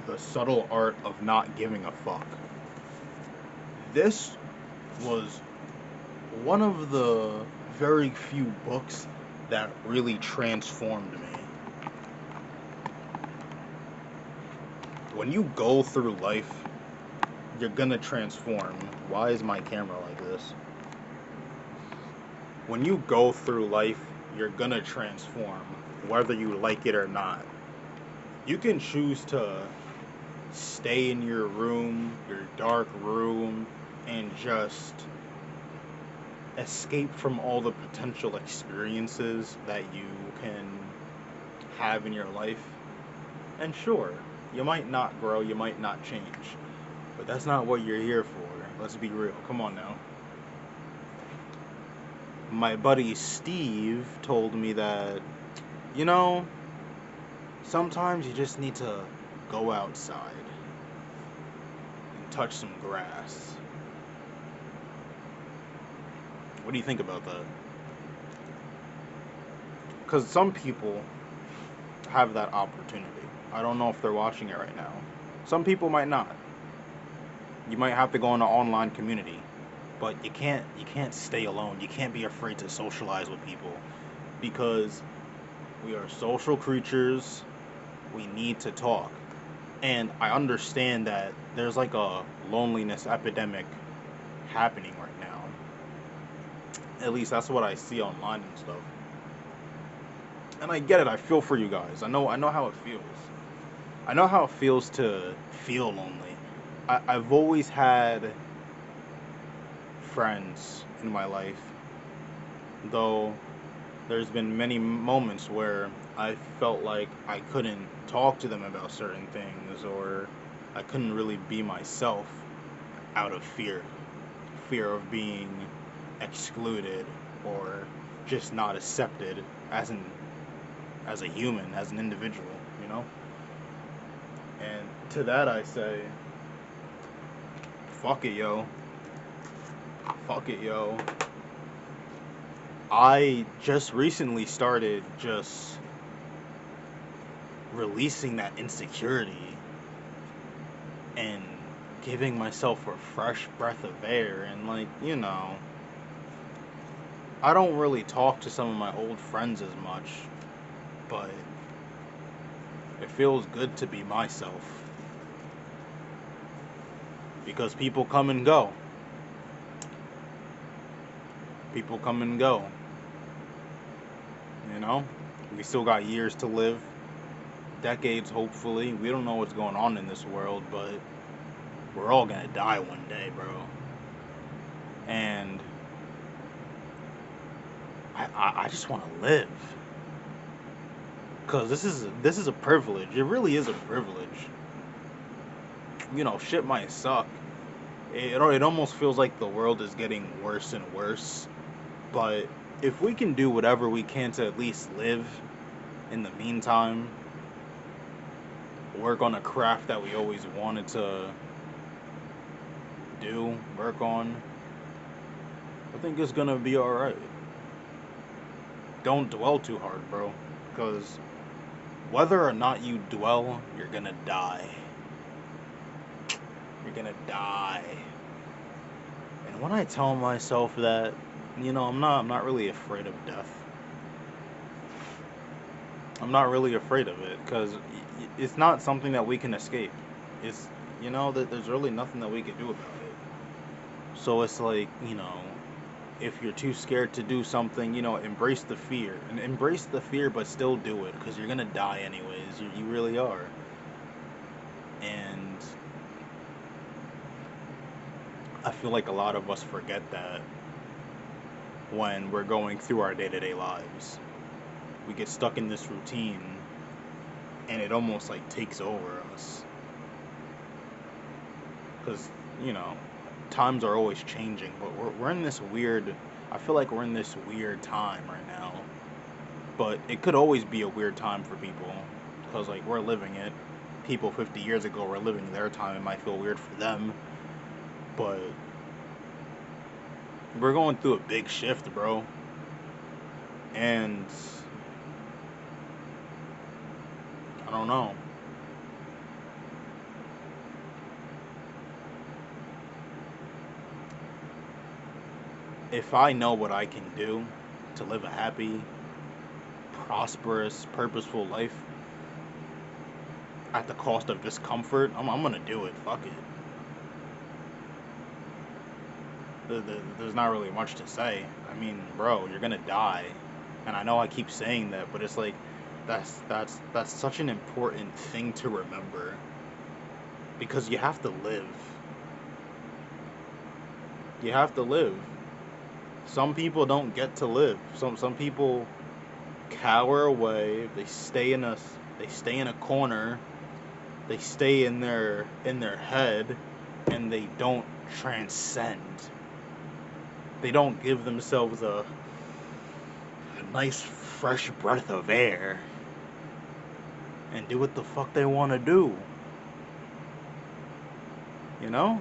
The Subtle Art of Not Giving a Fuck. This was one of the very few books that really transformed me. When you go through life, you're gonna transform. Why is my camera like this? When you go through life, you're gonna transform, whether you like it or not. You can choose to stay in your room, your dark room, and just escape from all the potential experiences that you can have in your life. And sure, you might not grow, you might not change, but that's not what you're here for. Let's be real. Come on now. My buddy Steve told me that, you know, sometimes you just need to go outside and touch some grass. What do you think about that? Because some people have that opportunity. I don't know if they're watching it right now. Some people might not. You might have to go in an online community, but you can't stay alone. You can't be afraid to socialize with people, because we are social creatures. We need to talk. And I understand that there's like a loneliness epidemic happening right now. At least that's what I see online and stuff. And I get it. I feel for you guys. I know how it feels. I know how it feels to feel lonely. I've always had friends in my life, though there's been many moments where I felt like I couldn't talk to them about certain things, or I couldn't really be myself out of fear of being excluded or just not accepted as a human, as an individual, you know? And to that I say, fuck it, yo. Fuck it, yo. I just recently started just releasing that insecurity and giving myself a fresh breath of air. And, like, you know, I don't really talk to some of my old friends as much, but it feels good to be myself. Because people come and go. People come and go. You know? We still got years to live. Decades, hopefully. We don't know what's going on in this world, but we're all gonna die one day, bro. And I just want to live. Because this is a privilege. It really is a privilege. You know, shit might suck. It almost feels like the world is getting worse and worse. But if we can do whatever we can to at least live in the meantime, work on a craft that we always wanted to work on, I think it's gonna be alright. Don't dwell too hard, bro. Because whether or not you dwell, you're gonna die. You're gonna die. And when I tell myself that, you know, I'm not really afraid of death. I'm not really afraid of it, because it's not something that we can escape. It's, you know, that there's really nothing that we can do about it. So it's like, you know, if you're too scared to do something, you know, embrace the fear. And embrace the fear, but still do it, because you're gonna die anyways. You really are. And I feel like a lot of us forget that when we're going through our day-to-day lives. We get stuck in this routine, and it almost like takes over us. Because, you know, times are always changing, but we're in this weird, I feel like we're in this weird time right now. But it could always be a weird time for people, because, like, we're living it. People 50 years ago were living their time. It might feel weird for them, but we're going through a big shift, bro. And I don't know. if I know what I can do to live a happy, prosperous, purposeful life at the cost of discomfort, I'm gonna do it. Fuck it. There's not really much to say. I mean, bro, you're gonna die, and I know I keep saying that, but it's like that's such an important thing to remember because you have to live. You have to live. Some people don't get to live. Some people cower away. They stay in a corner. They stay in their head, and they don't transcend. They don't give themselves a nice fresh breath of air and do what the fuck they want to do. You know?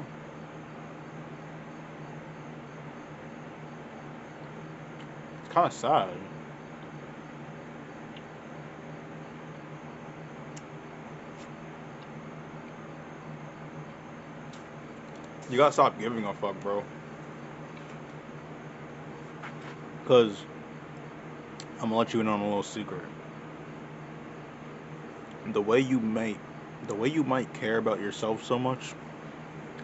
It's kind of sad. You gotta stop giving a fuck, bro. Cause I'm gonna let you in on a little secret. The way you might, the way you might care about yourself so much,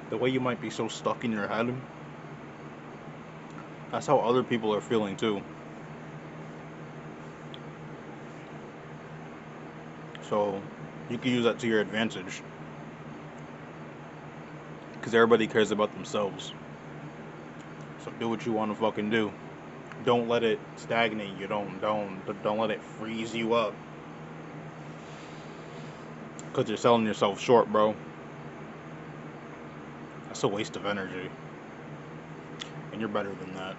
the way you might be so stuck in your head, that's how other people are feeling too. So you can use that to your advantage. Cause everybody cares about themselves. So do what you want to fucking do. Don't let it stagnate you. Don't let it freeze you up. Cause you're selling yourself short, bro. That's a waste of energy. And you're better than that.